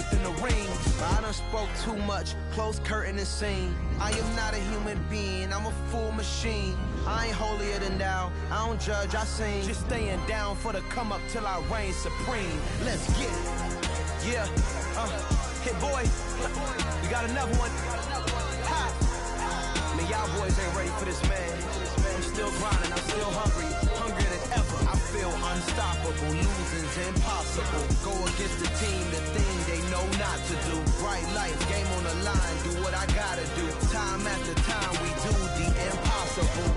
life in the rings. I done spoke too much, close curtain and scene. I am not a human being, I'm a full machine. I ain't holier than thou, I don't judge, I sing. Just staying down for the come up till I reign supreme. Let's get it. Yeah, hit boy, we got another one. Ha. Man, y'all boys ain't ready for this, man. I'm still grinding, I'm still hungry, hungrier than ever. I feel unstoppable, losing's impossible. Go against the team, the thing they know not to do. Bright lights, game on the line, do what I gotta do. Time after time, we do the impossible.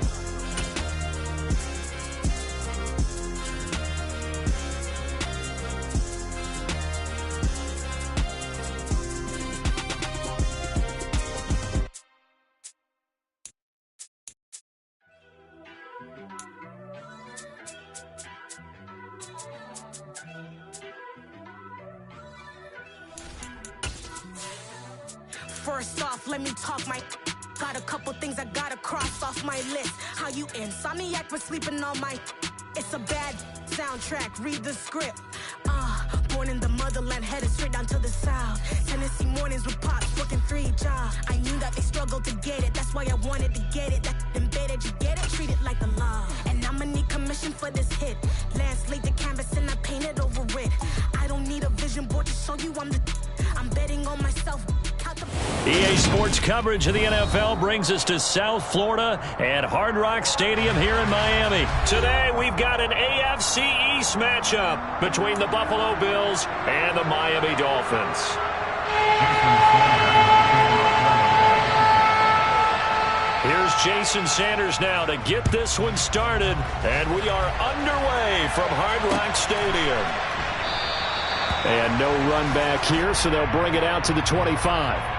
First off, let me talk my. Got a couple things I gotta cross off my list. How you insomniac for sleeping on my. It's a bad soundtrack, read the script. Born in the motherland, headed straight down to the south. Tennessee mornings with pops, working 3 jobs. I knew that they struggled to get it, that's why I wanted to get it. That embedded, you get it, treat it like a law. And I'ma need commission for this hit. Lance laid the canvas and I painted over it. I don't need a vision board to show you I'm betting on myself. EA Sports coverage of the NFL brings us to South Florida at Hard Rock Stadium here in Miami. Today we've got an AFC East matchup between the Buffalo Bills and the Miami Dolphins. Here's Jason Sanders now to get this one started, and we are underway from Hard Rock Stadium. And no run back here, so they'll bring it out to the 25.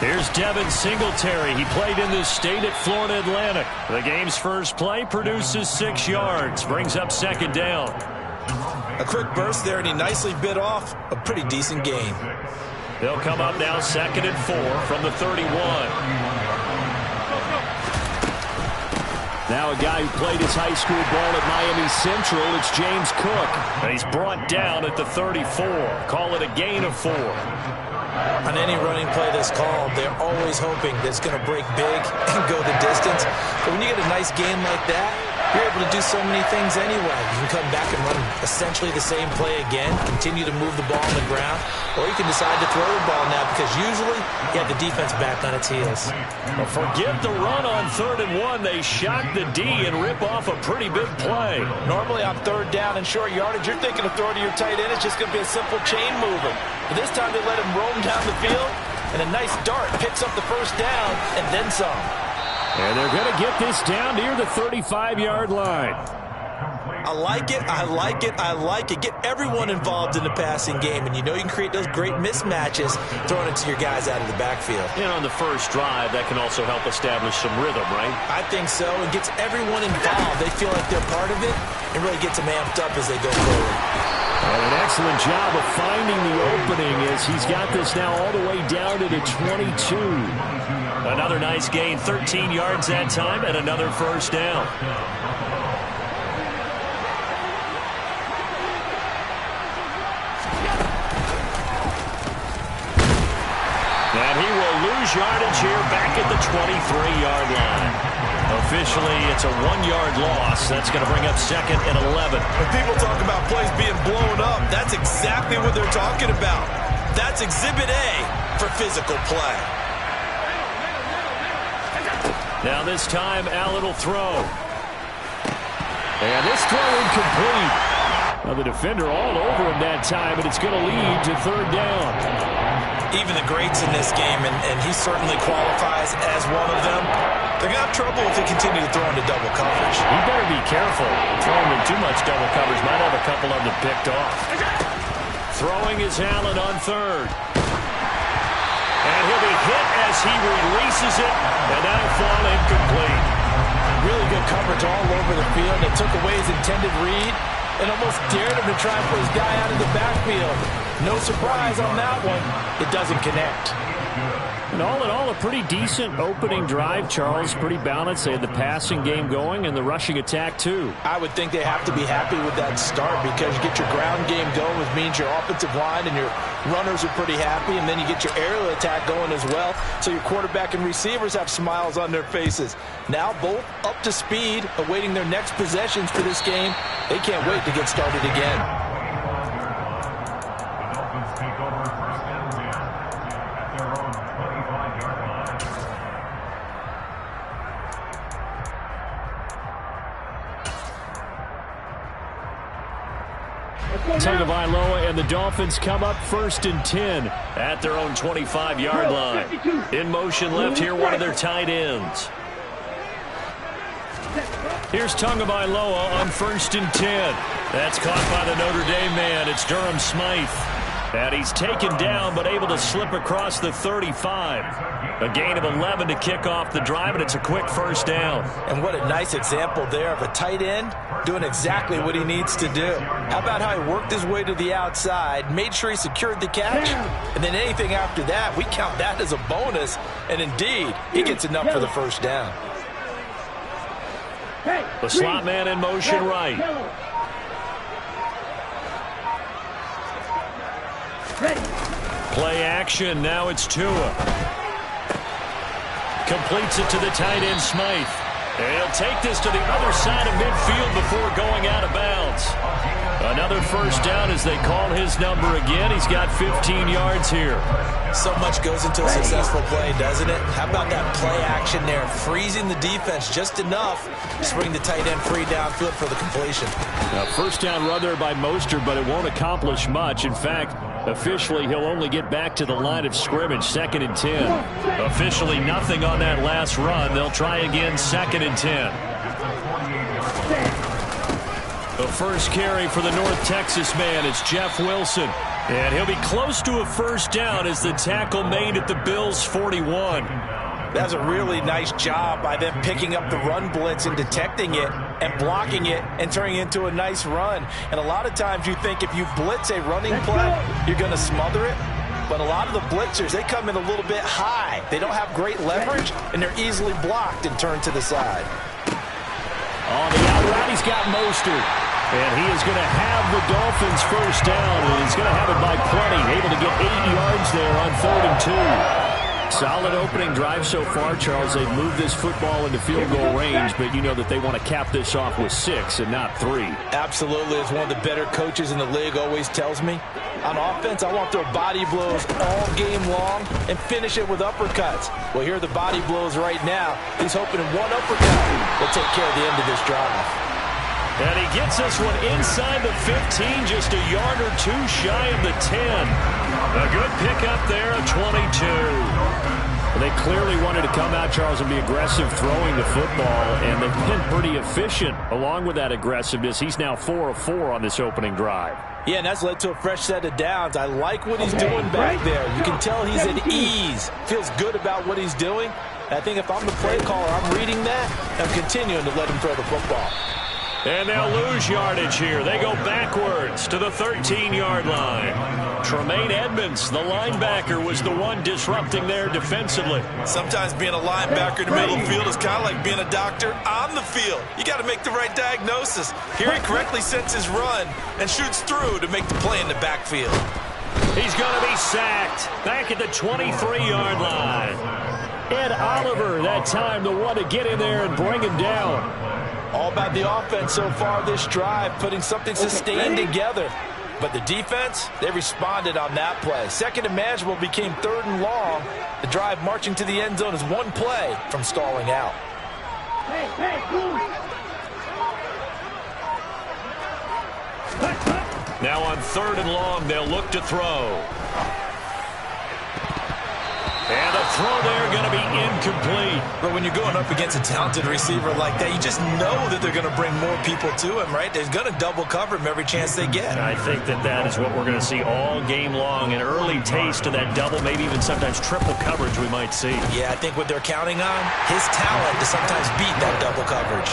Here's Devin Singletary. He played in this state at Florida Atlantic. The game's first play produces 6 yards, brings up second down. A quick burst there, and he nicely bit off a pretty decent gain. They'll come up now 2nd and 4 from the 31. Now a guy who played his high school ball at Miami Central, it's James Cook. And he's brought down at the 34. Call it a gain of 4. On any running play that's called, they're always hoping that it's going to break big and go the distance. But when you get a nice gain like that, you're able to do so many things anyway. You can come back and run essentially the same play again, continue to move the ball on the ground, or you can decide to throw the ball now because usually you have the defense back on its heels. Well, forget the run on 3rd and 1. They shock the D and rip off a pretty big play. Normally on 3rd down and short yardage, you're thinking of throwing to your tight end. It's just going to be a simple chain mover. But this time they let him roam down the field, and a nice dart picks up the first down and then some. And they're going to get this down near the 35-yard line. I like it, I like it, I like it. Get everyone involved in the passing game, and you know you can create those great mismatches throwing it to your guys out of the backfield. And on the first drive, that can also help establish some rhythm, right? I think so. It gets everyone involved. They feel like they're part of it and really gets them amped up as they go forward. And an excellent job of finding the opening as he's got this now all the way down to the 22. Another nice gain, 13 yards that time, and another first down. And he will lose yardage here back at the 23-yard line. Officially, it's a 1-yard loss. That's going to bring up 2nd and 11. When people talk about plays being blown up, that's exactly what they're talking about. That's Exhibit A for physical play. Now this time, Allen will throw. And this throw incomplete. Now the defender all over him that time, and it's going to lead to 3rd down. Even the greats in this game, and he certainly qualifies as one of them, they're going to have trouble if they continue to throw into double coverage. He better be careful. Throwing in too much double coverage might have a couple of them picked off. Throwing is Allen on 3rd. And he'll be hit as he releases it, and that'll fall incomplete. Really good coverage all over the field. They took away his intended read and almost dared him to try and put his guy out of the backfield. No surprise on that one. It doesn't connect. And all in all, a pretty decent opening drive, Charles. Pretty balanced. They had the passing game going and the rushing attack, too. I would think they have to be happy with that start because you get your ground game going, which means your offensive line and your runners are pretty happy, and then you get your aerial attack going as well, so your quarterback and receivers have smiles on their faces. Now both up to speed, awaiting their next possessions for this game. They can't wait to get started again. Tagovailoa and the Dolphins come up 1st and 10 at their own 25-yard line. In motion left here, one of their tight ends. Here's Tagovailoa on 1st and 10. That's caught by the Notre Dame man. It's Durham Smythe. And he's taken down but able to slip across the 35. A gain of 11 to kick off the drive, and it's a quick first down. And what a nice example there of a tight end doing exactly what he needs to do. How about how he worked his way to the outside, made sure he secured the catch, and then anything after that, we count that as a bonus. And indeed, he gets enough for the first down. The slot man in motion right. Play action. Now it's Tua. Completes it to the tight end, Smythe. And he'll take this to the other side of midfield before going out of bounds. Another first down as they call his number again. He's got 15 yards here. So much goes into a successful play, doesn't it? How about that play action there? Freezing the defense just enough to spring the tight end free downfield for the completion. Now, first down run there by Mostert, but it won't accomplish much. In fact, officially, he'll only get back to the line of scrimmage, 2nd and 10. Officially, nothing on that last run. They'll try again, 2nd and 10. The first carry for the North Texas man is Jeff Wilson. And he'll be close to a first down as the tackle made at the Bills' 41. That's a really nice job by them picking up the run blitz and detecting it and blocking it and turning it into a nice run. And a lot of times you think if you blitz a running play, you're going to smother it. But a lot of the blitzers, they come in a little bit high. They don't have great leverage, and they're easily blocked and turned to the side. On the out route, he's got Mostert. And he is going to have the Dolphins first down, and he's going to have it by plenty. Able to get 8 yards there on 3rd and 2. Solid opening drive so far, Charles. They've moved this football into field goal range, but you know that they want to cap this off with 6 and not 3. Absolutely. As one of the better coaches in the league always tells me, on offense, I want to throw body blows all game long and finish it with uppercuts. Well, here are the body blows right now. He's hoping in one uppercut will take care of the end of this drive. And he gets this one inside the 15, just a yard or two shy of the 10. A good pickup there, a 22. Well, they clearly wanted to come out, Charles, and be aggressive throwing the football, and they've been pretty efficient along with that aggressiveness. He's now 4 of 4 on this opening drive. Yeah, and that's led to a fresh set of downs. I like what he's doing back there. You can tell he's at ease, feels good about what he's doing. And I think if I'm the play caller, I'm reading that, and I'm continuing to let him throw the football. And they'll lose yardage here. They go backwards to the 13-yard line. Tremaine Edmonds, the linebacker, was the one disrupting there defensively. Sometimes being a linebacker in the middle of the field is kind of like being a doctor on the field. You got to make the right diagnosis. Here he correctly sets his run and shoots through to make the play in the backfield. He's going to be sacked back at the 23-yard line. Ed Oliver, that time, the one to get in there and bring him down. All about the offense so far this drive, putting something sustained together. But the defense, they responded on that play. 2nd and manageable became 3rd and long. The drive marching to the end zone is one play from stalling out. Now on 3rd and long, they'll look to throw. And the throw there going to be incomplete. But when you're going up against a talented receiver like that, you just know that they're going to bring more people to him, right? They're going to double cover him every chance they get. I think that is what we're going to see all game long. An early taste of that double, maybe even sometimes triple coverage we might see. Yeah, I think what they're counting on, his talent to sometimes beat that double coverage.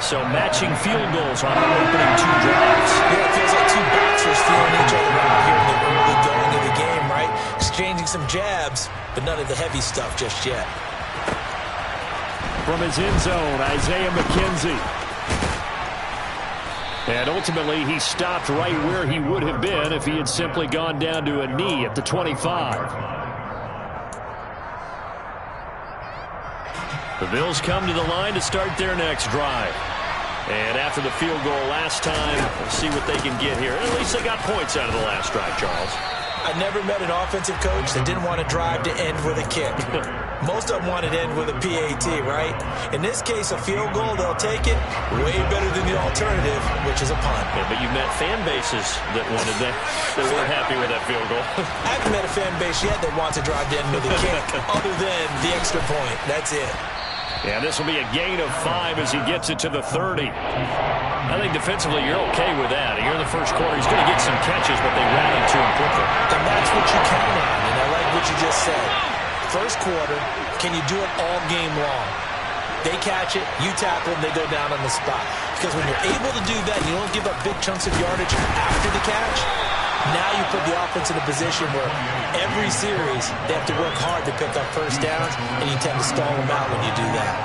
So matching field goals on the opening two drives. Yeah, it feels like two boxers feeling each other out here in the early going of the game, right? Exchanging some jabs, but none of the heavy stuff just yet. From his end zone, Isaiah McKenzie. And ultimately, he stopped right where he would have been if he had simply gone down to a knee at the 25. The Bills come to the line to start their next drive. And after the field goal last time, we'll see what they can get here. At least they got points out of the last drive, Charles. I never met an offensive coach that didn't want to drive to end with a kick. Most of them wanted to end with a PAT, right? In this case, a field goal, they'll take it. Way better than the alternative, which is a punt. Yeah, but you've met fan bases that wanted that. They weren't happy with that field goal. I haven't met a fan base yet that wants to drive to end with a kick, other than the extra point. That's it. Yeah, this will be a gain of 5 as he gets it to the 30. I think defensively you're okay with that. Here in the first quarter, he's going to get some catches, but they rallied to him quickly. And that's what you count on, and I like what you just said. First quarter, can you do it all game long? They catch it, you tackle them, they go down on the spot. Because when you're able to do that, you don't give up big chunks of yardage after the catch. Now you put the offense in a position where every series they have to work hard to pick up first downs, and you tend to stall them out when you do that.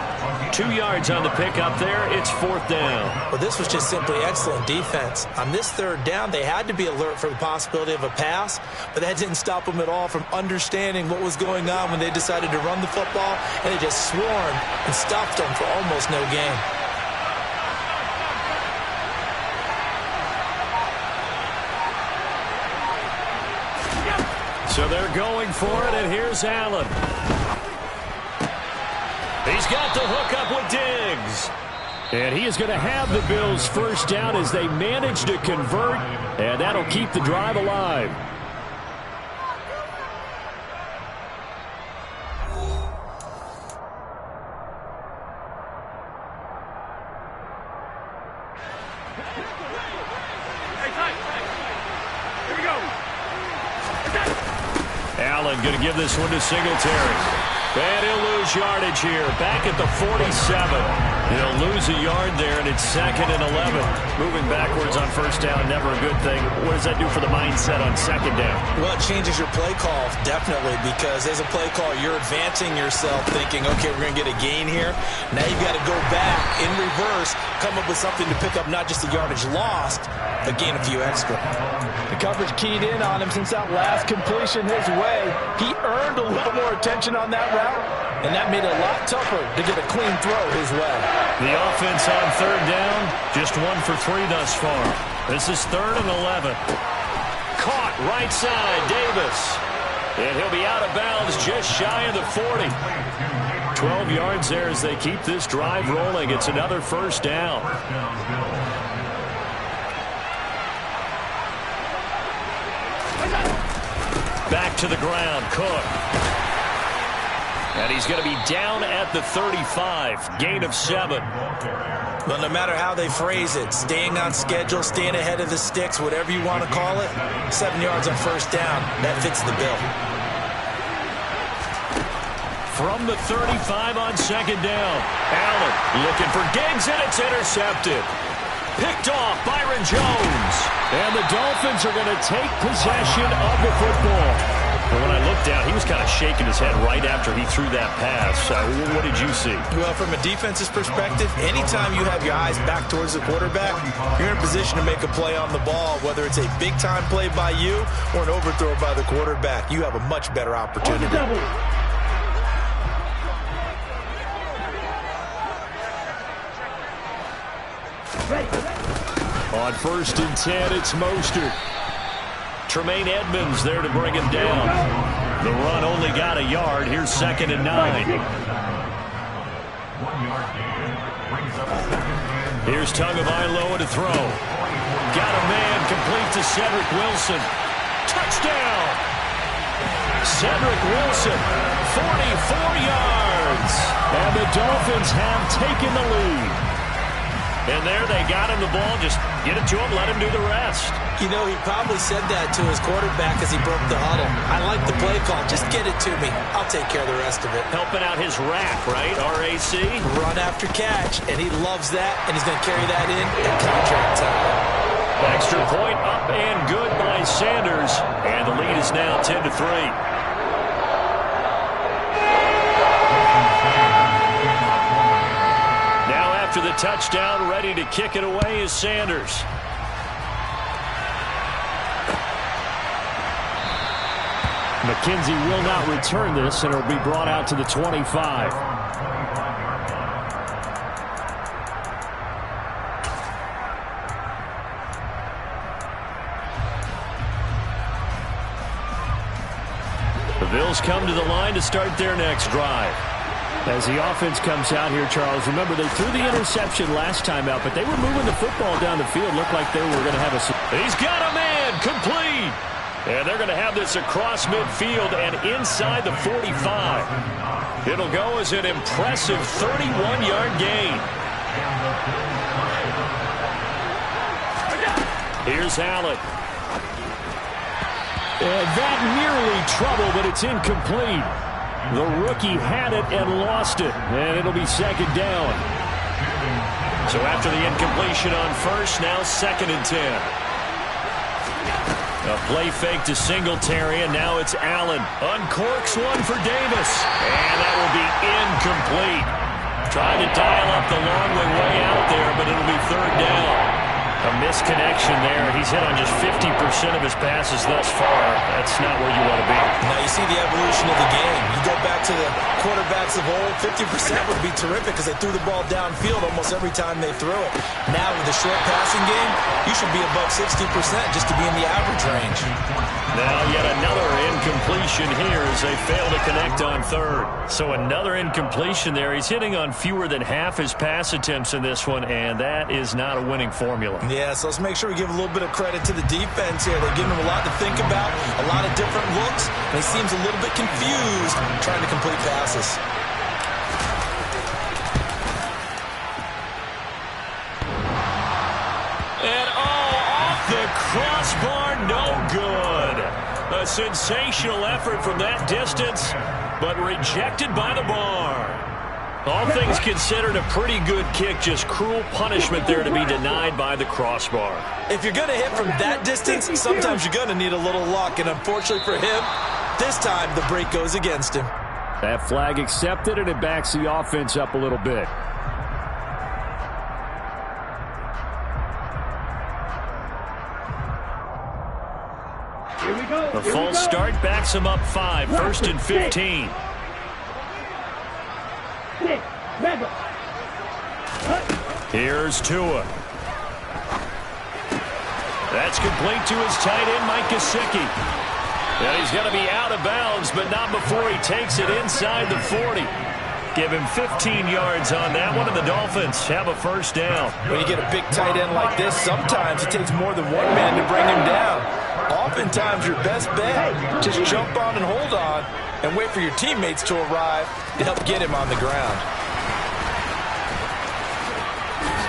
2 yards on the pickup there. It's 4th down. Well, this was just simply excellent defense. On this 3rd down, they had to be alert for the possibility of a pass, but that didn't stop them at all from understanding what was going on when they decided to run the football, and they just swarmed and stopped them for almost no gain. So they're going for it, and here's Allen. He's got the hook up with Diggs. And he is going to have the Bills first down as they manage to convert, and that'll keep the drive alive. Allen going to give this one to Singletary. And he'll lose yardage here. Back at the 47. He'll lose a yard there, and it's 2nd and 11. Moving backwards on first down, never a good thing. What does that do for the mindset on 2nd down? Well, it changes your play call, definitely, because as a play call, you're advancing yourself thinking, okay, we're going to get a gain here. Now you've got to go back in reverse, come up with something to pick up not just the yardage lost, but gain a few extra. The coverage keyed in on him since that last completion his way. He earned a little more attention on that route, and that made it a lot tougher to get a clean throw his way. The offense on 3rd down, just 1 for 3 thus far. This is 3rd and 11. Caught right side, Davis. And he'll be out of bounds just shy of the 40. 12 yards there as they keep this drive rolling. It's another first down. Back to the ground, Cook. And he's going to be down at the 35. Gain of 7. Well, no matter how they phrase it, staying on schedule, staying ahead of the sticks, whatever you want to call it, 7 yards on first down, that fits the bill. From the 35 on 2nd down. Allen looking for Diggs, and it's intercepted. Picked off Byron Jones. And the Dolphins are going to take possession of the football. But when I looked down, he was kind of shaking his head right after he threw that pass. What did you see? Well, from a defense's perspective, anytime you have your eyes back towards the quarterback, you're in a position to make a play on the ball, whether it's a big-time play by you or an overthrow by the quarterback. You have a much better opportunity. On 1st and 10, it's Mostert. Tremaine Edmonds there to bring him down. The run only got a yard. Here's 2nd and 9. Here's Tagovailoa to throw. Got a man complete to Cedric Wilson. Touchdown! Cedric Wilson, 44 yards. And the Dolphins have taken the lead. And there they got him the ball. Just get it to him, let him do the rest. You know, he probably said that to his quarterback as he broke the huddle. I like the play call. Just get it to me. I'll take care of the rest of it. Helping out his rack, right? RAC. Run after catch, and he loves that, and he's going to carry that in contract time. Extra point up and good by Sanders. And the lead is now 10-3. After the touchdown, ready to kick it away is Sanders. McKenzie will not return this, and it'll be brought out to the 25. The Bills come to the line to start their next drive. As the offense comes out here, Charles, remember they threw the interception last time out, but they were moving the football down the field. Looked like they were going to have a... He's got a man, complete. And they're going to have this across midfield and inside the 45. It'll go as an impressive 31-yard gain. Here's Allen. And that nearly trouble, but it's incomplete. The rookie had it and lost it, and it'll be second down. So after the incompletion on first, now 2nd and 10. A play fake to Singletary, and now it's Allen. Uncorks one for Davis, and that will be incomplete. Trying to dial up the long way out there, but it'll be 3rd down. A misconnection there. He's hit on just 50% of his passes thus far. That's not where you want to be. Now you see the evolution of the game. You go back to the quarterbacks of old, 50% would be terrific because they threw the ball downfield almost every time they threw it. Now with the short passing game, you should be above 60% just to be in the average range. Now yet another incompletion here as they fail to connect on 3rd. So another incompletion there. He's hitting on fewer than half his pass attempts in this one, and that is not a winning formula. Yeah, so let's make sure we give a little bit of credit to the defense here. They're giving him a lot to think about, a lot of different looks, and he seems a little bit confused trying to complete passes. And off the crossbar, no good. A sensational effort from that distance, but rejected by the bar. All things considered, a pretty good kick. Just cruel punishment there to be denied by the crossbar. If you're going to hit from that distance, sometimes you're going to need a little luck. And unfortunately for him, this time the break goes against him. That flag accepted, and it backs the offense up a little bit. The false start backs him up 5. 1st and 15. Here's Tua. That's complete to his tight end, Mike Gesicki. And he's going to be out of bounds, but not before he takes it inside the 40. Give him 15 yards on that one, and the Dolphins have a 1st down. When you get a big tight end like this, sometimes it takes more than one man to bring him down. Oftentimes, your best bet, just jump on and hold on and wait for your teammates to arrive to help get him on the ground.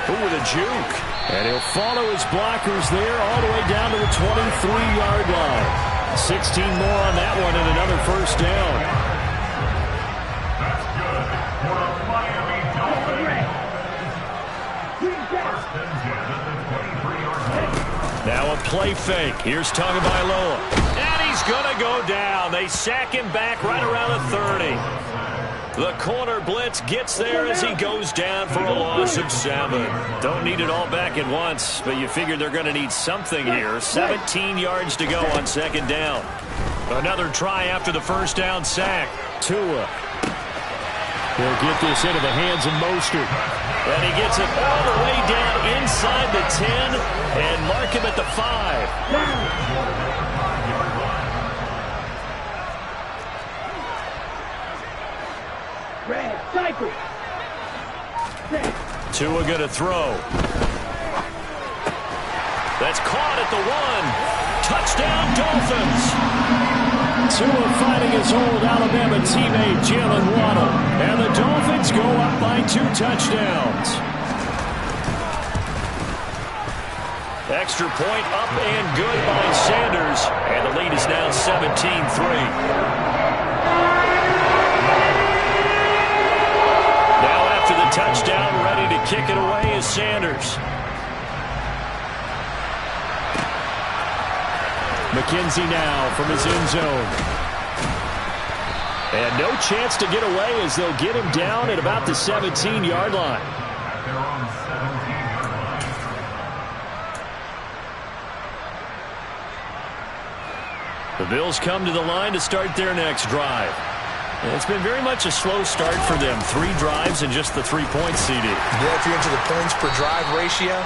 Ooh, with a juke. And he'll follow his blockers there all the way down to the 23-yard line. 16 more on that one and another 1st down. Now a play fake. Here's Tagovailoa. And he's going to go down. They sack him back right around the 30. The corner blitz gets there as he goes down for a loss of 7. Don't need it all back at once, but you figure they're going to need something here. 17 yards to go on 2nd down. Another try after the 1st down sack. Tua. He'll get this into the hands of Mostert. And he gets it all the way down inside the 10 and mark him at the 5. Tua going to throw. That's caught at the 1. Touchdown, Dolphins. Tua finding his old Alabama teammate Jalen Waddle. And the Dolphins go up by 2 touchdowns. Extra point up and good by Sanders. And the lead is now 17-3. Now after the touchdown, ready to kick it away is Sanders. McKenzie now from his end zone. And no chance to get away as they'll get him down at about the 17-yard line. The Bills come to the line to start their next drive. It's been very much a slow start for them. 3 drives and just the 3 points, CD. Yeah, if you're into the points per drive ratio,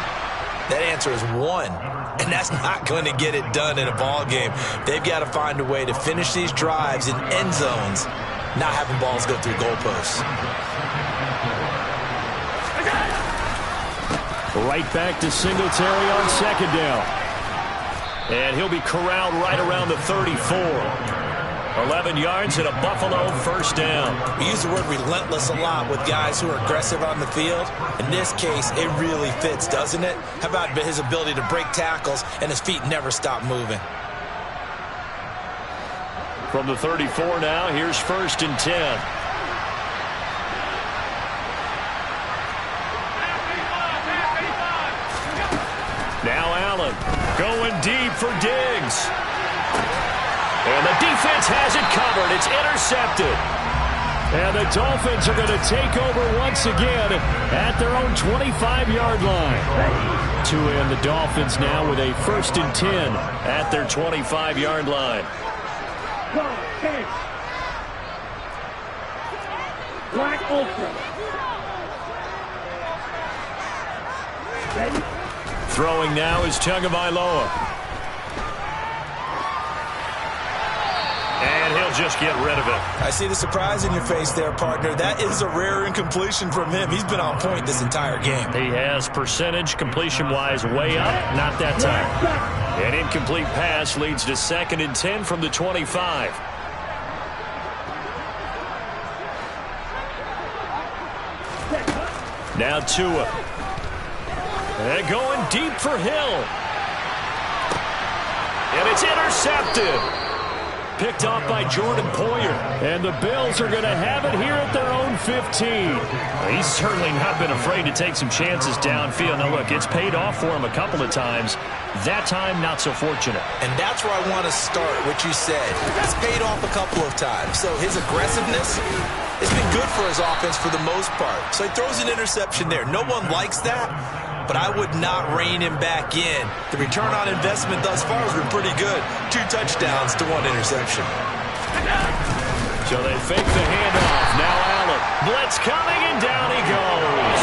that answer is 1. And that's not going to get it done in a ball game. They've got to find a way to finish these drives in end zones, not having balls go through goalposts. Right back to Singletary on second down. And he'll be corralled right around the 34. 11 yards and a Buffalo first down. We use the word relentless a lot with guys who are aggressive on the field. In this case, it really fits, doesn't it? How about his ability to break tackles and his feet never stop moving? From the 34 now, here's 1st and 10. Now Allen going deep for Diggs. And the defense has it covered. It's intercepted. And the Dolphins are going to take over once again at their own 25-yard line. Tua and the Dolphins now with a 1st and 10 at their 25-yard line. Black Ultra. Throwing now is Tagovailoa. And he'll just get rid of it. I see the surprise in your face there, partner. That is a rare incompletion from him. He's been on point this entire game. He has percentage completion-wise way up. Not that time. An incomplete pass leads to 2nd and 10 from the 25. Now Tua. And going deep for Hill. And it's intercepted. Picked off by Jordan Poyer. And the Bills are going to have it here at their own 15. Well, he's certainly not been afraid to take some chances downfield. Now, look, it's paid off for him a couple of times. That time, not so fortunate. And that's where I want to start, what you said. It's paid off a couple of times. So his aggressiveness has been good for his offense for the most part. So he throws an interception there. No one likes that, but I would not rein him back in. The return on investment thus far has been pretty good. 2 touchdowns to 1 interception. So they fake the handoff. Now Allen. Blitz coming, and down he goes.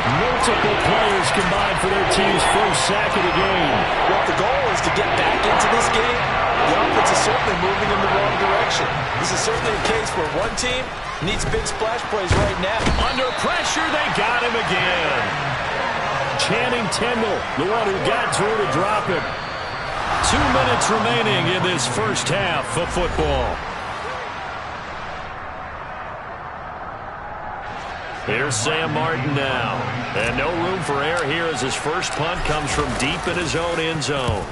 Multiple players combined for their team's first sack of the game. Well, if the goal is to get back into this game, the offense is certainly moving in the wrong direction. This is certainly a case where one team needs big splash plays right now. Under pressure, they got him again. Channing Tindall, the one who got through to drop it. 2 minutes remaining in this first half of football. Here's Sam Martin now. And no room for error here as his first punt comes from deep in his own end zone.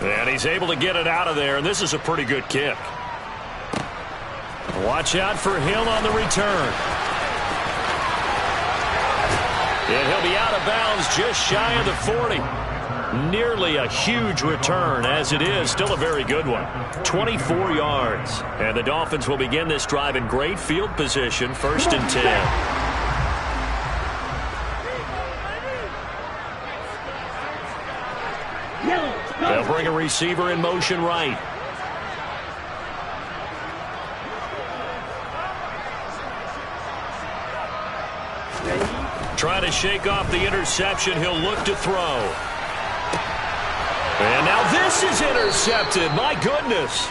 And he's able to get it out of there, and this is a pretty good kick. Watch out for Hill on the return. And he'll be out of bounds just shy of the 40. Nearly a huge return, as it is. Still a very good one. 24 yards. And the Dolphins will begin this drive in great field position. 1st and 10. They'll bring a receiver in motion right. Trying to shake off the interception. He'll look to throw. And now this is intercepted. My goodness.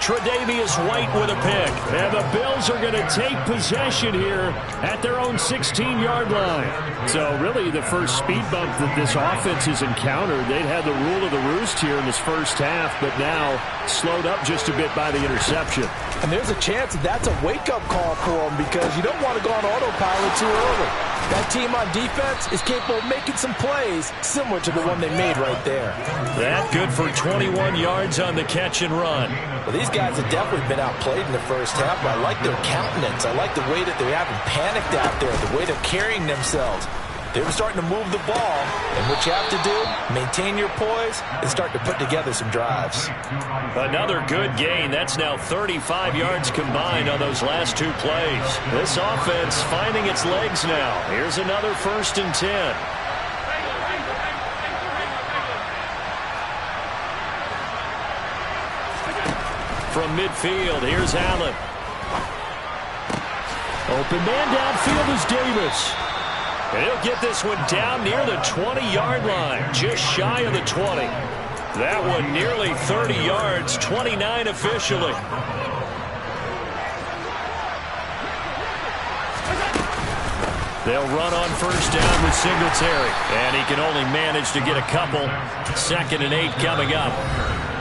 Tre'Davious White with a pick. And the Bills are going to take possession here at their own 16-yard line. So really the first speed bump that this offense has encountered. They'd had the rule of the roost here in this first half, but now slowed up just a bit by the interception. And there's a chance that that's a wake-up call for them because you don't want to go on autopilot too early. That team on defense is capable of making some plays similar to the one they made right there. That good for 21 yards on the catch and run. Well, these guys have definitely been outplayed in the first half, but I like their countenance. I like the way that they haven't panicked out there, the way they're carrying themselves. They were starting to move the ball, and what you have to do, maintain your poise and start to put together some drives. Another good gain. That's now 35 yards combined on those last two plays. This offense finding its legs now. Here's another 1st and 10. From midfield, here's Allen. Open man downfield is Davis. And he'll get this one down near the 20-yard line, just shy of the 20. That one nearly 30 yards, 29 officially. They'll run on 1st down with Singletary. And he can only manage to get a couple. 2nd and 8 coming up.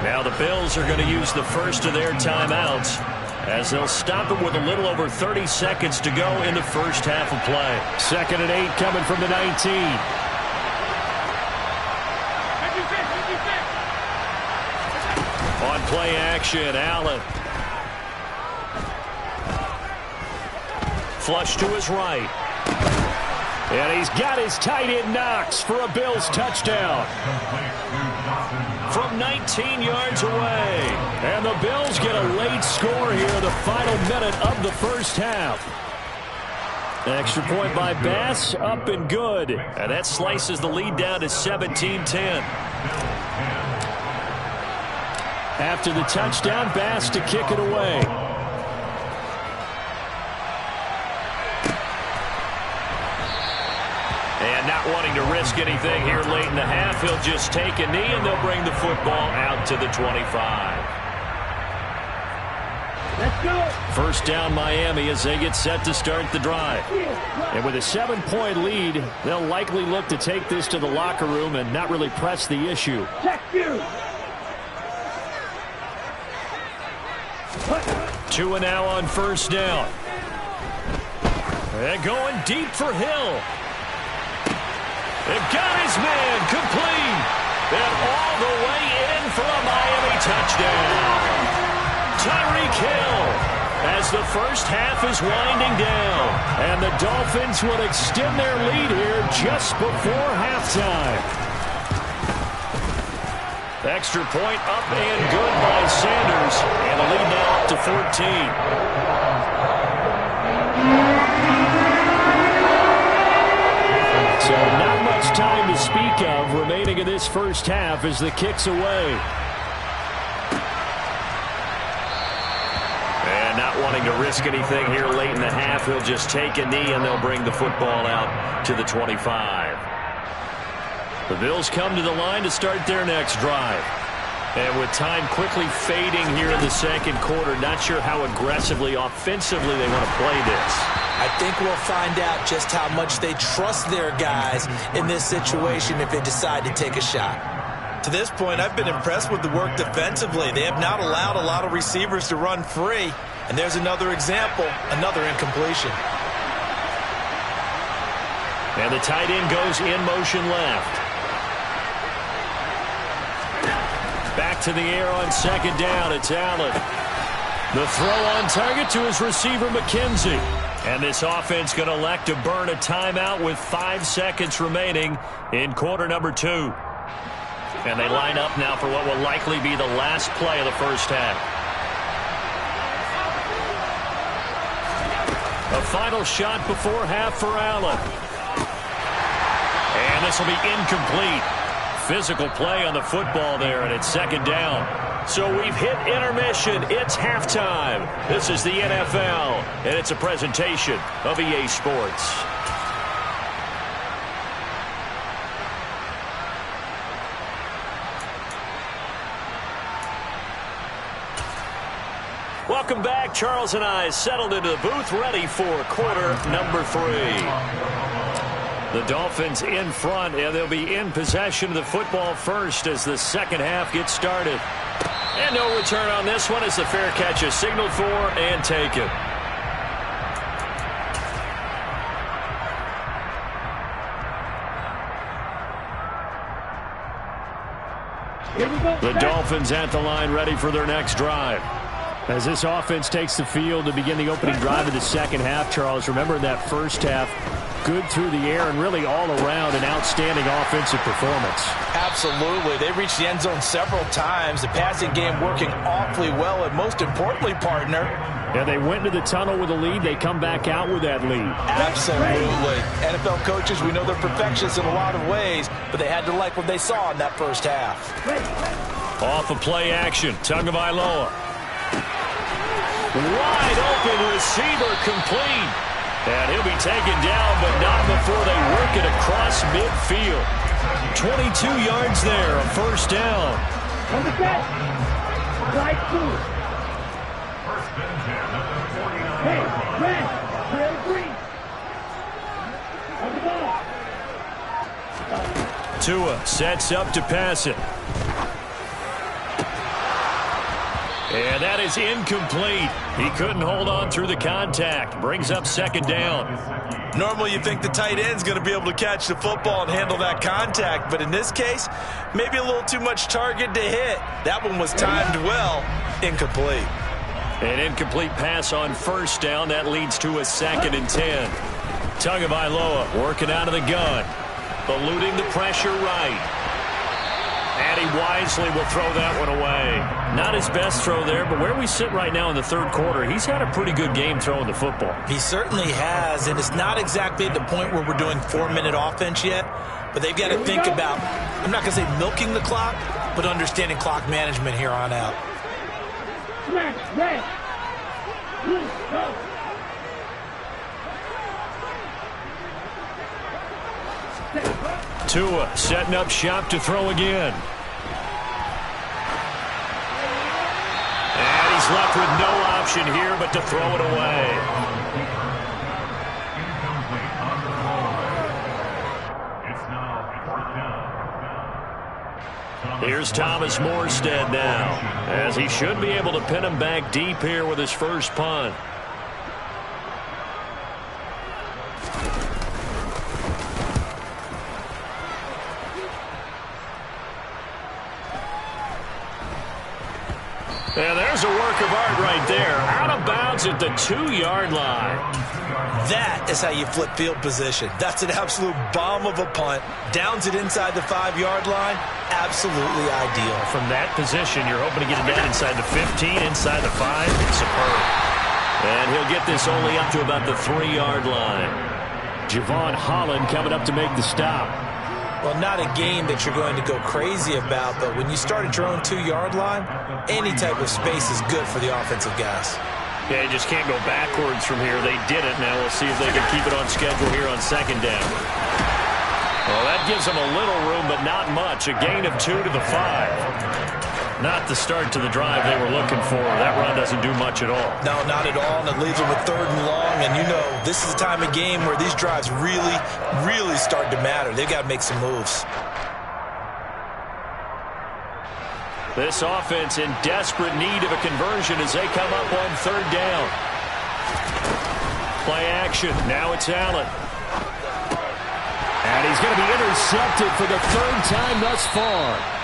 Now the Bills are going to use the first of their timeouts as they'll stop it with a little over 30 seconds to go in the first half of play. 2nd and 8 coming from the 19. On play action, Allen. Flush to his right. And he's got his tight end Knox for a Bills touchdown. From 19 yards away. And the Bills get a late score here in the final minute of the first half. Extra point by Bass, up and good. And that slices the lead down to 17-10. After the touchdown, Bass to kick it away. And not wanting to risk anything here late in the half, he'll just take a knee and they'll bring the football out to the 25. Let's go. 1st down Miami as they get set to start the drive. And with a 7-point lead, they'll likely look to take this to the locker room and not really press the issue. Check you. 2 and now on 1st down. And going deep for Hill. They've got his man complete. And all the way in for a Miami touchdown. Tyreek Hill as the first half is winding down. And the Dolphins will extend their lead here just before halftime. Extra point up and good by Sanders. And the lead now up to 14. So not much time to speak of remaining in this first half as the kick's away. And not wanting to risk anything here late in the half, he'll just take a knee and they'll bring the football out to the 25. The Bills come to the line to start their next drive. And with time quickly fading here in the second quarter, not sure how aggressively, offensively they want to play this. I think we'll find out just how much they trust their guys in this situation if they decide to take a shot. To this point, I've been impressed with the work defensively. They have not allowed a lot of receivers to run free. And there's another example, another incompletion. And the tight end goes in motion left. Back to the air on 2nd down. It's Allen. The throw on target to his receiver, McKenzie. And this offense going to elect to burn a timeout with 5 seconds remaining in quarter number 2. And they line up now for what will likely be the last play of the first half. A final shot before half for Allen. And this will be incomplete. Physical play on the football there, and it's 2nd down. So we've hit intermission. It's halftime. This is the NFL, and it's a presentation of EA Sports. Welcome back. Charles and I settled into the booth, ready for quarter number 3. The Dolphins in front, and they'll be in possession of the football first as the second half gets started. And no return on this one as the fair catch is signaled for and taken. The Dolphins at the line, ready for their next drive. As this offense takes the field to begin the opening drive of the second half, Charles, remember that first half, good through the air and really all around an outstanding offensive performance. Absolutely. They reached the end zone several times. The passing game working awfully well, and most importantly, partner, yeah, they went into the tunnel with a lead. They come back out with that lead. Absolutely. NFL coaches, we know they're perfectionists in a lot of ways, but they had to like what they saw in that first half. Off of play action, Tagovailoa. Wide open receiver complete. And he'll be taken down, but not before they work it across midfield. 22 yards there, a first down. On the set. Right two. Hey, red. Trail green. On the ball. Tua sets up to pass it. And that is incomplete. He couldn't hold on through the contact. Brings up second down. Normally you think the tight end's going to be able to catch the football and handle that contact, but in this case, maybe a little too much target to hit. That one was timed well. Incomplete. An incomplete pass on first down. That leads to a 2nd and 10. Tagovailoa working out of the gun. Eluding the pressure right. And he wisely will throw that one away. Not his best throw there, but where we sit right now in the third quarter, he's had a pretty good game throwing the football. He certainly has, and it's not exactly at the point where we're doing 4-minute offense yet, but they've got to think about, I'm not going to say milking the clock, but understanding clock management here on out. Red. Blue, go. Tua setting up shop to throw again. And he's left with no option here but to throw it away. Here's Thomas Morstead now, as he should be able to pin him back deep here with his first punt. And there's a work of art right there. Out of bounds at the 2-yard line. That is how you flip field position. That's an absolute bomb of a punt. Downs it inside the 5-yard line. Absolutely ideal. From that position, you're hoping to get it down inside the 15, inside the 5. Superb. And he'll get this only up to about the 3-yard line. Javon Holland coming up to make the stop. Well, not a game that you're going to go crazy about, but when you start at your own 2-yard line, any type of space is good for the offensive guys. Yeah, you just can't go backwards from here. They did it. Now we'll see if they can keep it on schedule here on second down. Well, that gives them a little room, but not much. A gain of 2 to the 5. Not the start to the drive they were looking for. That run doesn't do much at all. No, not at all, and it leaves them with 3rd and long. And you know, this is the time of game where these drives really, really start to matter. They've got to make some moves. This offense in desperate need of a conversion as they come up on 3rd down. Play action. Now it's Allen. And he's going to be intercepted for the 3rd time thus far.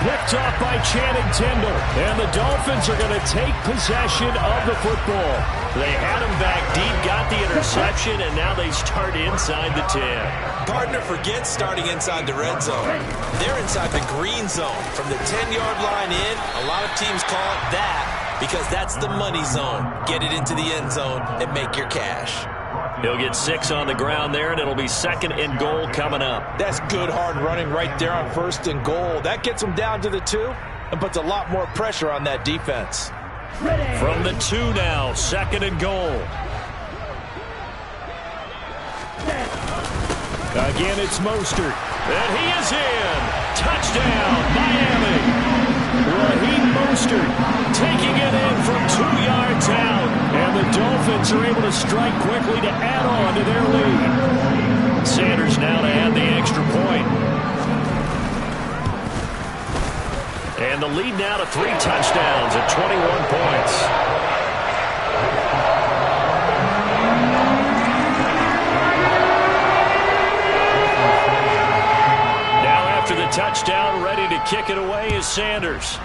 Picked off by Channing Tindall. And the Dolphins are going to take possession of the football. They had him back deep, got the interception, and now they start inside the 10. Partner, forget starting inside the red zone. They're inside the green zone. From the 10-yard line in, a lot of teams call it that because that's the money zone. Get it into the end zone and make your cash. He'll get 6 on the ground there, and it'll be 2nd and goal coming up. That's good hard running right there on 1st and goal. That gets them down to the 2 and puts a lot more pressure on that defense. From the 2 now, 2nd and goal. Again, it's Mostert. And he is in. Touchdown, Miami. Raheem Mostert taking it in from 2 yards Dolphins are able to strike quickly to add on to their lead. Sanders now to add the extra point. And the lead now to 3 touchdowns at 21 points. Now after the touchdown, ready to kick it away is Sanders.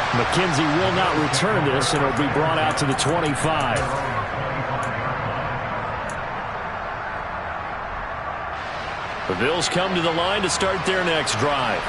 McKenzie will not return this, and it'll be brought out to the 25. The Bills come to the line to start their next drive.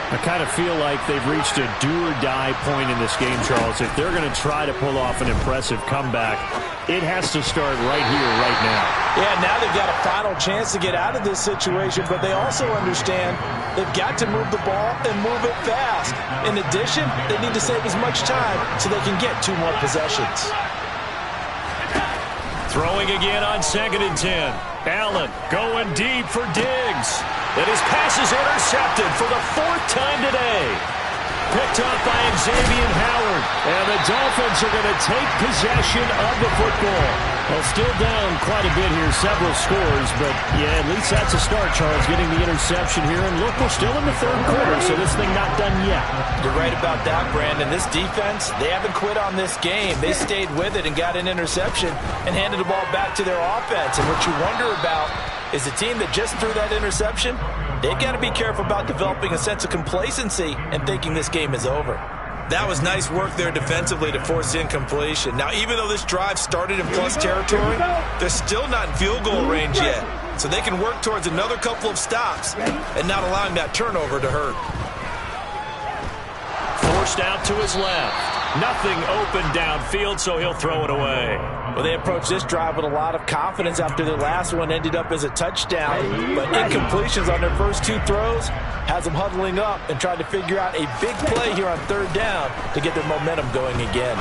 I kind of feel like they've reached a do-or-die point in this game, Charles. If they're going to try to pull off an impressive comeback, it has to start right here, right now. Yeah, now they've got a final chance to get out of this situation, but they also understand they've got to move the ball and move it fast. In addition, they need to save as much time so they can get 2 more possessions. Throwing again on 2nd and 10. Allen going deep for Diggs. And his pass is intercepted for the 4th time today. Picked up by Xavier Howard. And the Dolphins are going to take possession of the football. Well, still down quite a bit here, several scores. But, yeah, at least that's a start, Charles, getting the interception here. And, look, we're still in the 3rd quarter, so this thing not done yet. You're right about that, Brandon. This defense, they haven't quit on this game. They stayed with it and got an interception and handed the ball back to their offense. And what you wonder about is the team that just threw that interception, they've got to be careful about developing a sense of complacency and thinking this game is over. That was nice work there defensively to force incompletion. Now, even though this drive started in plus territory, they're still not in field goal range yet. So they can work towards another couple of stops and not allowing that turnover to hurt. Forced out to his left. Nothing open downfield, so he'll throw it away. Well, they approached this drive with a lot of confidence after their last one ended up as a touchdown. But incompletions on their first 2 throws has them huddling up and trying to figure out a big play here on 3rd down to get their momentum going again.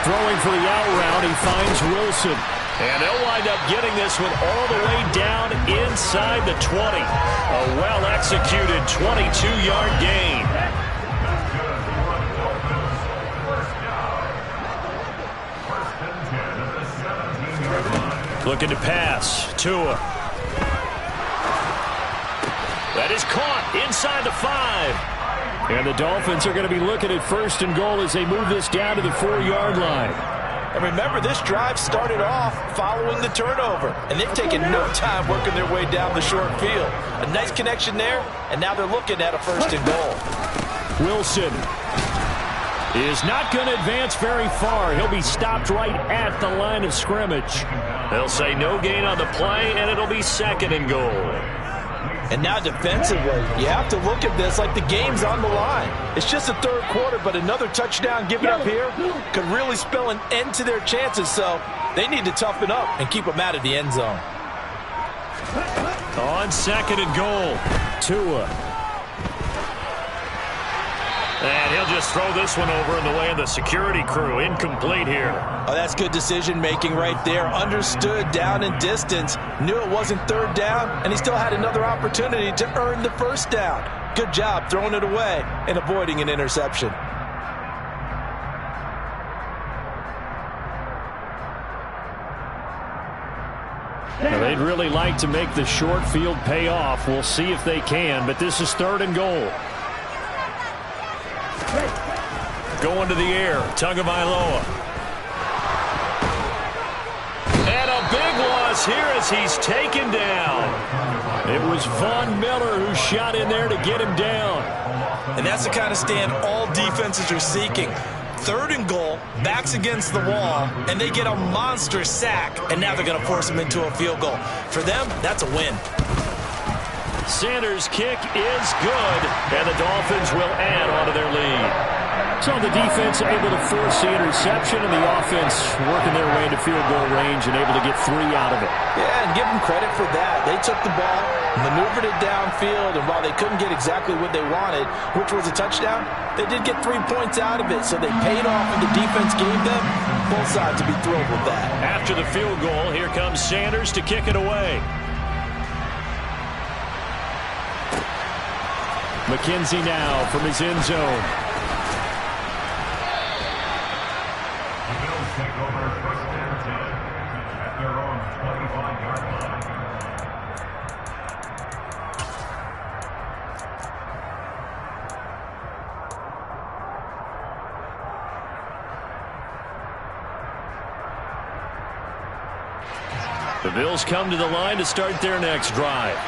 Throwing for the out route, he finds Wilson. And they'll wind up getting this one all the way down inside the 20. A well-executed 22-yard gain. Looking to pass. Tua. That is caught inside the 5. And the Dolphins are going to be looking at 1st and goal as they move this down to the 4-yard line. And remember, this drive started off following the turnover. And they've taken no time working their way down the short field. A nice connection there, and now they're looking at a 1st and goal. Wilson is not going to advance very far. He'll be stopped right at the line of scrimmage. They'll say no gain on the play, and it'll be 2nd and goal. And now defensively, you have to look at this like the game's on the line. It's just the 3rd quarter, but another touchdown given up here could really spell an end to their chances. So they need to toughen up and keep them out of the end zone. On 2nd and goal, Tua. And he'll just throw this one over in the way of the security crew. Incomplete here. Oh, that's good decision-making right there. Understood down and distance. Knew it wasn't 3rd down, and he still had another opportunity to earn the 1st down. Good job throwing it away and avoiding an interception. Now, they'd really like to make the short field pay off. We'll see if they can, but this is 3rd and goal. Going to the air, Tagovailoa. And a big loss here as he's taken down. It was Von Miller who shot in there to get him down. And that's the kind of stand all defenses are seeking. 3rd and goal, backs against the wall, and they get a monster sack, and now they're going to force them into a field goal. For them, that's a win. Sanders' kick is good, and the Dolphins will add on to their lead. So the defense able to force the interception, and the offense working their way into field goal range and able to get 3 out of it. Yeah, and give them credit for that. They took the ball, maneuvered it downfield, and while they couldn't get exactly what they wanted, which was a touchdown, they did get 3 points out of it, so they paid off what the defense gave them. Both sides to be thrilled with that. After the field goal, here comes Sanders to kick it away. McKenzie now from his end zone. The Bills come to the line to start their next drive.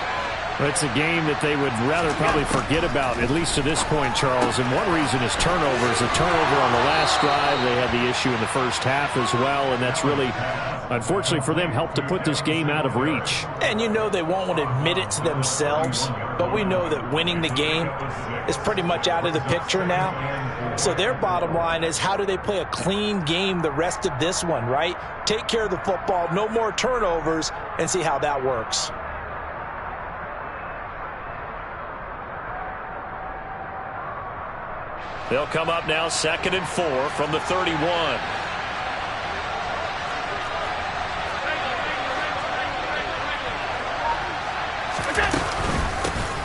It's a game that they would rather probably forget about, at least to this point, Charles. And one reason is turnovers. A turnover on the last drive. They had the issue in the first half as well, and that's really, unfortunately for them, helped to put this game out of reach. And you know they won't want to admit it to themselves, but we know that winning the game is pretty much out of the picture now. So their bottom line is, how do they play a clean game the rest of this one, right? Take care of the football, no more turnovers, and see how that works. They'll come up now 2nd and 4 from the 31.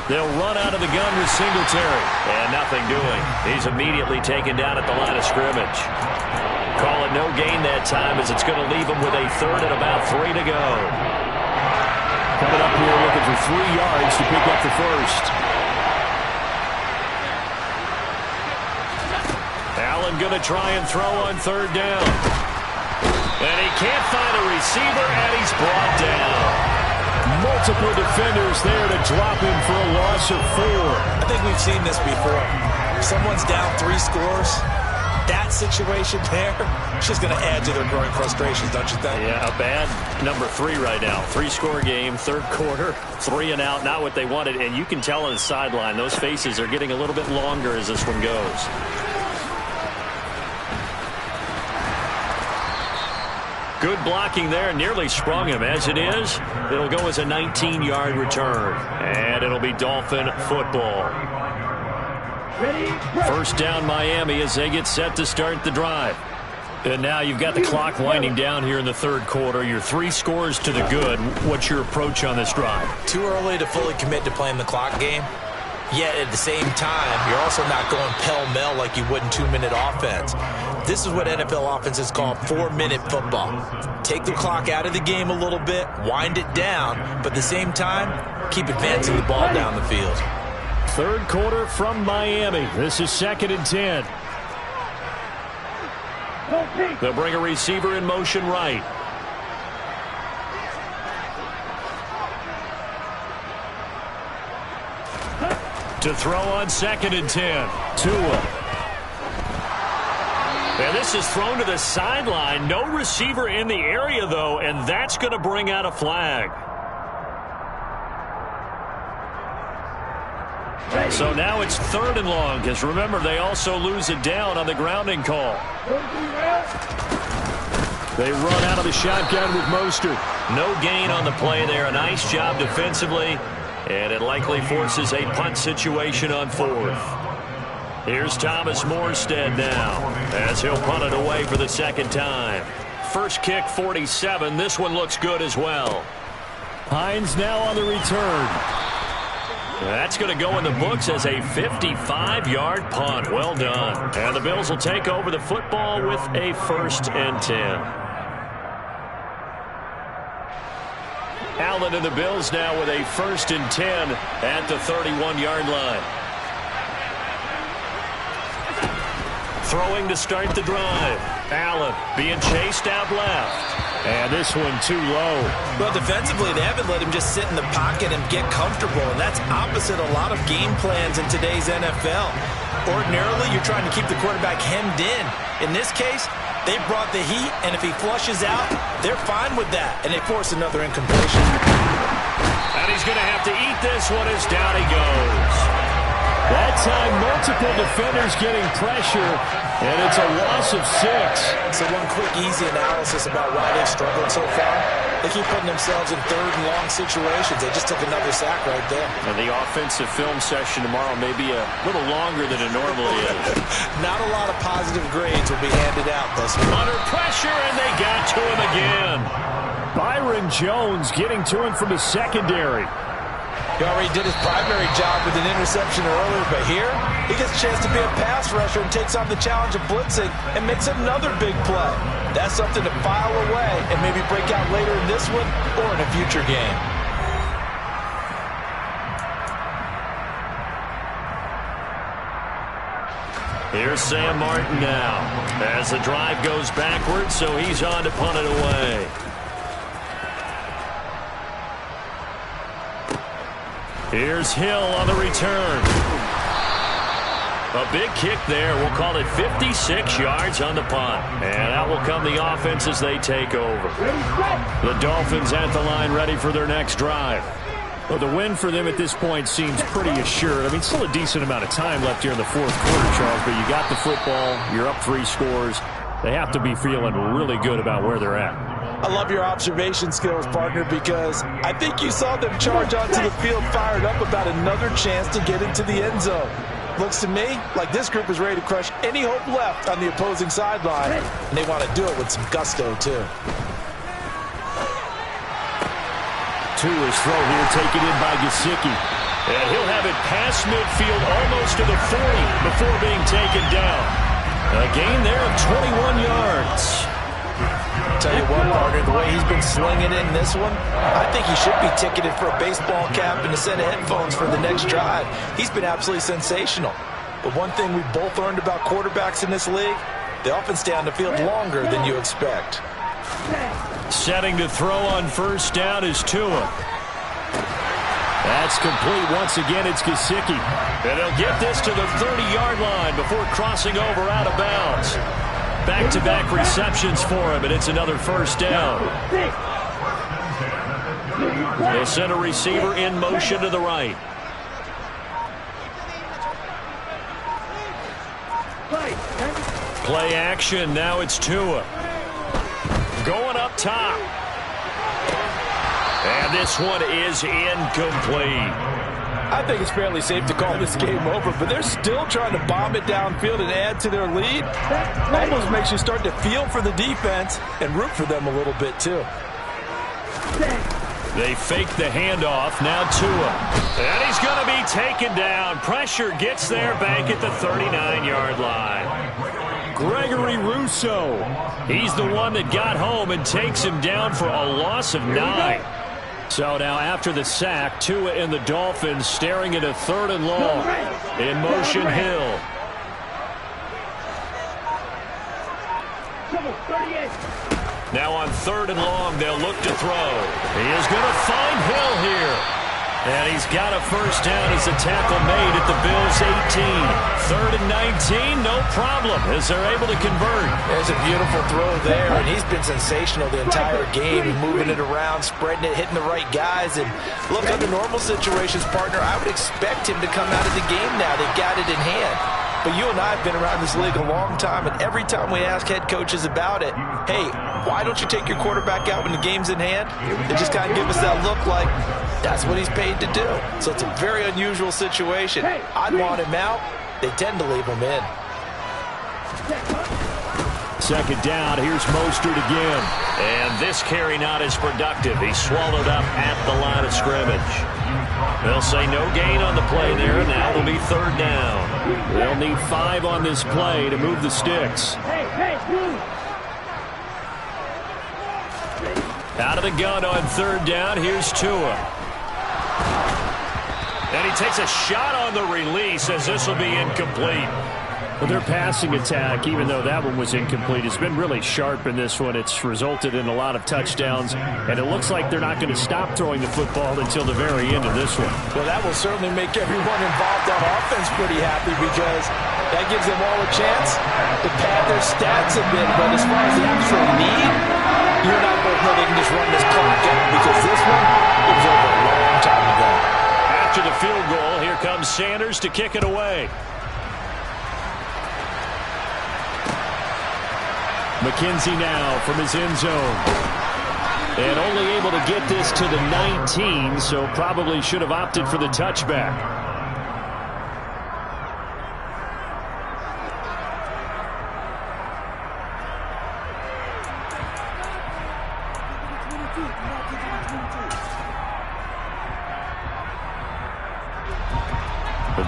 They'll run out of the gun with Singletary. And nothing doing. He's immediately taken down at the line of scrimmage. Call it no gain that time, as it's going to leave him with a 3rd and about 3 to go. Coming up here looking for 3 yards to pick up the first. Allen going to try and throw on 3rd down. And he can't find a receiver, and he's brought down. Multiple defenders there to drop him for a loss of 4. I think we've seen this before. Someone's down 3 scores. That situation there, it's just going to add to their growing frustrations, don't you think? Yeah, a bad number 3 right now. 3-score game, 3rd quarter, 3 and out, not what they wanted. And you can tell on the sideline, those faces are getting a little bit longer as this one goes. Good blocking there, nearly sprung him. As it is, it'll go as a 19-yard return. And it'll be Dolphin football. First down Miami as they get set to start the drive. And now you've got the clock winding down here in the 3rd quarter. Your 3 scores to the good. What's your approach on this drive? Too early to fully commit to playing the clock game. Yet at the same time, you're also not going pell-mell like you would in 2-minute offense. This is what NFL offenses call 4-minute football. Take the clock out of the game a little bit, wind it down, but at the same time, keep advancing the ball down the field. 3rd quarter from Miami. This is 2nd and 10. They'll bring a receiver in motion right. To throw on 2nd and 10. Tua. And this is thrown to the sideline. No receiver in the area, though, and that's going to bring out a flag. So now it's 3rd and long, because remember, they also lose it down on the grounding call. They run out of the shotgun with Mostert. No gain on the play there. A nice job defensively, and it likely forces a punt situation on 4th. Here's Thomas Morstead now, as he'll punt it away for the 2nd time. First kick, 47. This one looks good as well. Hines now on the return. That's going to go in the books as a 55-yard punt. Well done. And the Bills will take over the football with a 1st and 10. Allen and the Bills now with a 1st and 10 at the 31-yard line. Throwing to start the drive. Allen being chased out left. And this one too low. Well, defensively, they haven't let him just sit in the pocket and get comfortable, and that's opposite a lot of game plans in today's NFL. Ordinarily, you're trying to keep the quarterback hemmed in. In this case, they brought the heat, and if he flushes out, they're fine with that, and they force another incompletion. And he's going to have to eat this one as down he goes. That time, multiple defenders getting pressure, and it's a loss of 6. So one quick, easy analysis about why they've struggled so far. They keep putting themselves in 3rd and long situations. They just took another sack right there. And the offensive film session tomorrow may be a little longer than it normally is. Not a lot of positive grades will be handed out thus far. Under pressure, and they got to him again. Byron Jones getting to him from the secondary. He already did his primary job with an interception earlier, but here he gets a chance to be a pass rusher and takes on the challenge of blitzing and makes another big play. That's something to file away and maybe break out later in this one or in a future game. Here's Sam Martin now as the drive goes backwards, so he's on to punt it away. Here's Hill on the return. A big kick there. We'll call it 56 yards on the punt. And out will come the offense as they take over. The Dolphins at the line ready for their next drive. Well, the win for them at this point seems pretty assured. I mean, still a decent amount of time left here in the fourth quarter, Charles, but you got the football. You're up 3 scores. They have to be feeling really good about where they're at. I love your observation skills, partner, because I think you saw them charge onto the field fired up about another chance to get into the end zone. Looks to me like this group is ready to crush any hope left on the opposing sideline, and they want to do it with some gusto, too. Tua's throw here taken in by Gesicki. And he'll have it past midfield almost to the 40 before being taken down. A gain there of 21 yards. Tell you what, partner, the way he's been slinging in this one, I think he should be ticketed for a baseball cap and a set of headphones for the next drive. He's been absolutely sensational. But one thing we both learned about quarterbacks in this league, they often stay on the field longer than you expect. Setting to throw on first down is Tua. That's complete once again. It's Gesicki. And he'll get this to the 30-yard line before crossing over out of bounds. Back-to-back receptions for him, and it's another first down. They'll send a receiver in motion to the right. Play action. Now it's Tua. Going up top. And this one is incomplete. I think it's fairly safe to call this game over, but they're still trying to bomb it downfield and add to their lead. Almost makes you start to feel for the defense and root for them a little bit, too. They fake the handoff. Now Tua. And he's going to be taken down. Pressure gets there back at the 39-yard line. Gregory Rousseau. He's the one that got home and takes him down for a loss of 9. So now after the sack, Tua and the Dolphins staring at a 3rd and long. In motion, Hill. Now on 3rd and long, they'll look to throw. He is going to find Hill here. And he's got a first down as the tackle made at the Bills' 18. 3rd and 19, no problem, as they're able to convert. There's a beautiful throw there, and he's been sensational the entire game, moving it around, spreading it, hitting the right guys. And look, under normal situations, partner, I would expect him to come out of the game now. They've got it in hand. But you and I have been around this league a long time, and every time we ask head coaches about it, hey, why don't you take your quarterback out when the game's in hand? They just kind of give us that look like that's what he's paid to do. So it's a very unusual situation. I'd want him out. They tend to leave him in. 2nd down. Here's Mostert again. And this carry not as productive. He's swallowed up at the line of scrimmage. They'll say no gain on the play there. Now it'll be 3rd down. They'll need 5 on this play to move the sticks. Out of the gun on 3rd down. Here's Tua. And he takes a shot on the release as this will be incomplete. Well, their passing attack, even though that one was incomplete, has been really sharp in this one. It's resulted in a lot of touchdowns, and it looks like they're not going to stop throwing the football until the very end of this one. Well, that will certainly make everyone involved on offense pretty happy, because that gives them all a chance to pad their stats a bit. But as far as the actual need, you and I both know they can just run this clock out, because this one, it was over a long time ago. After the field goal, here comes Sanders to kick it away. McKenzie now from his end zone. And only able to get this to the 19, so probably should have opted for the touchback.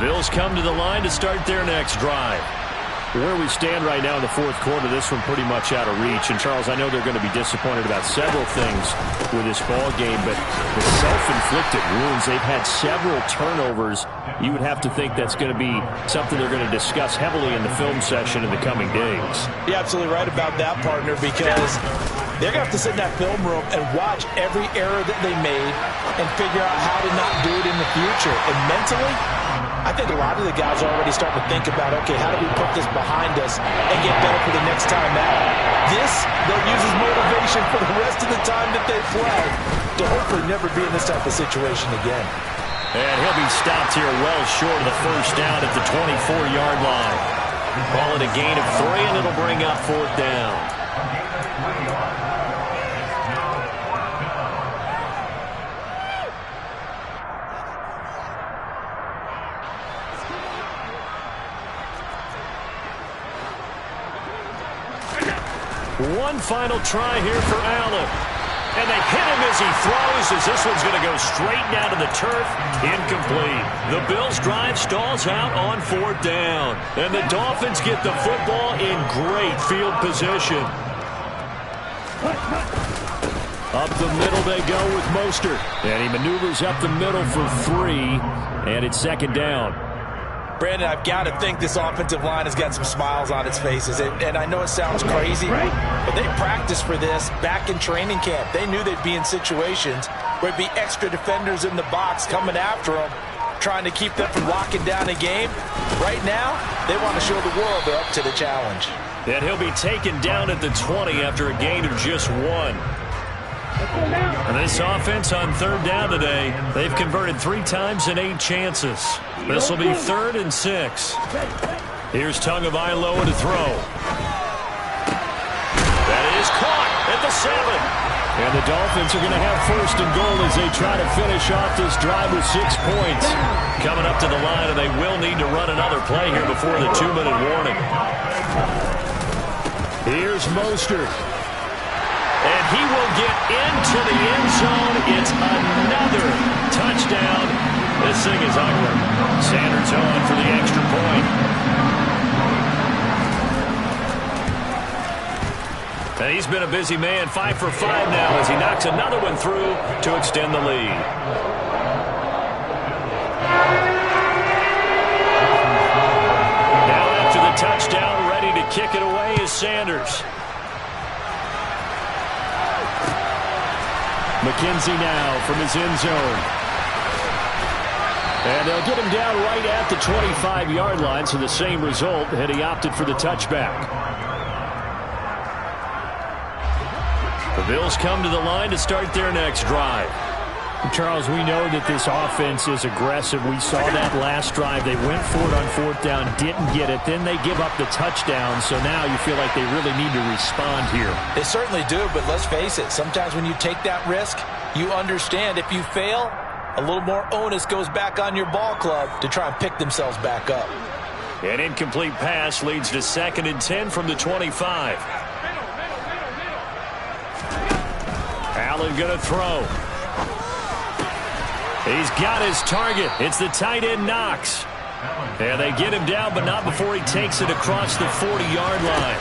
Bills come to the line to start their next drive. Where we stand right now in the fourth quarter, this one pretty much out of reach. And, Charles, I know they're going to be disappointed about several things with this ball game, but the self-inflicted wounds, they've had several turnovers. You would have to think that's going to be something they're going to discuss heavily in the film session in the coming days. You're absolutely right about that, partner, because they're going to have to sit in that film room and watch every error that they made and figure out how to not do it in the future. And mentally, I think a lot of the guys are already starting to think about, okay, how do we put this behind us and get better for the next time out? This, they'll use as motivation for the rest of the time that they play to hopefully never be in this type of situation again. And he'll be stopped here well short of the first down at the 24-yard line. Call it a gain of 3, and it'll bring up fourth down. One final try here for Allen. And they hit him as he throws, as this one's going to go straight down to the turf. Incomplete. The Bills' drive stalls out on fourth down. And the Dolphins get the football in great field position. Up the middle they go with Mostert. And he maneuvers up the middle for 3. And it's second down. Brandon, I've got to think this offensive line has got some smiles on its faces. And I know it sounds crazy, but they practiced for this back in training camp. They knew they'd be in situations where there'd be extra defenders in the box coming after them, trying to keep them from locking down a game. Right now, they want to show the world they're up to the challenge. And he'll be taken down at the 20 after a gain of just 1. And this offense on third down today, they've converted 3 times in 8 chances. This will be 3rd and 6. Here's Tagovailoa to throw. That is caught at the 7. And the Dolphins are going to have first and goal as they try to finish off this drive with 6 points. Coming up to the line, and they will need to run another play here before the 2-minute warning. Here's Mostert. And he will get into the end zone. It's another touchdown. This thing is ugly. Sanders on for the extra point. And he's been a busy man, 5 for 5 now as he knocks another one through to extend the lead. Now after the touchdown, ready to kick it away is Sanders. McKenzie now from his end zone. And they'll get him down right at the 25-yard line, so the same result had he opted for the touchback. The Bills come to the line to start their next drive. Charles, we know that this offense is aggressive. We saw that last drive. They went for it on fourth down, didn't get it. Then they give up the touchdown. So now you feel like they really need to respond here. They certainly do, but let's face it. Sometimes when you take that risk, you understand if you fail, a little more onus goes back on your ball club to try and pick themselves back up. An incomplete pass leads to 2nd and 10 from the 25. Allen going to throw. He's got his target. It's the tight end Knox. And they get him down, but not before he takes it across the 40-yard line.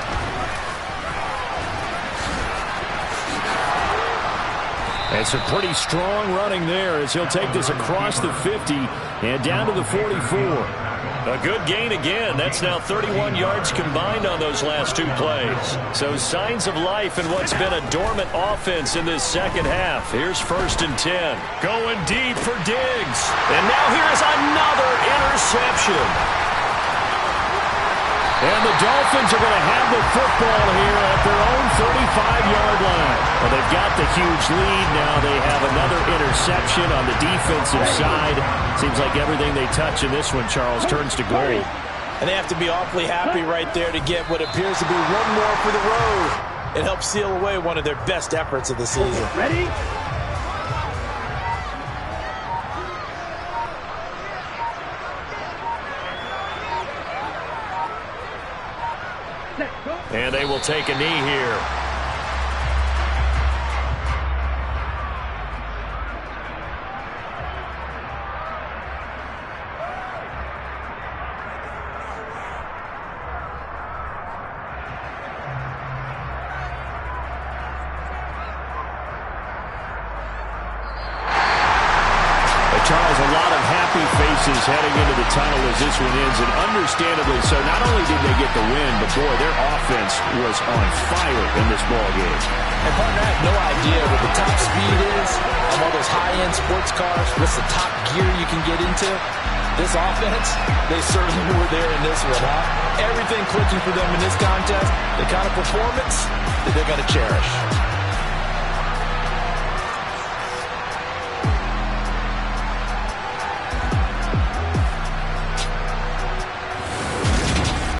It's a pretty strong running there as he'll take this across the 50 and down to the 44. A good gain again. That's now 31 yards combined on those last 2 plays. So signs of life in what's been a dormant offense in this second half. Here's 1st and 10. Going deep for Diggs. And now here's another interception. And the Dolphins are going to have the football here at their own 35-yard line. Well, they've got the huge lead. Now they have another interception on the defensive side. Seems like everything they touch in this one, Charles, turns to gold. And they have to be awfully happy right there to get what appears to be one more for the road. It helps seal away one of their best efforts of the season. Ready? And they will take a knee here. Charles, a lot of happy faces heading into the tunnel as this one ends, and understandably so. Not only did they get the win, but boy, their offense was on fire in this ball game. And partner, I have no idea what the top speed is on all those high-end sports cars. What's the top gear you can get into? This offense, they certainly were there in this one, huh? Everything clicking for them in this contest, the kind of performance that they're going to cherish.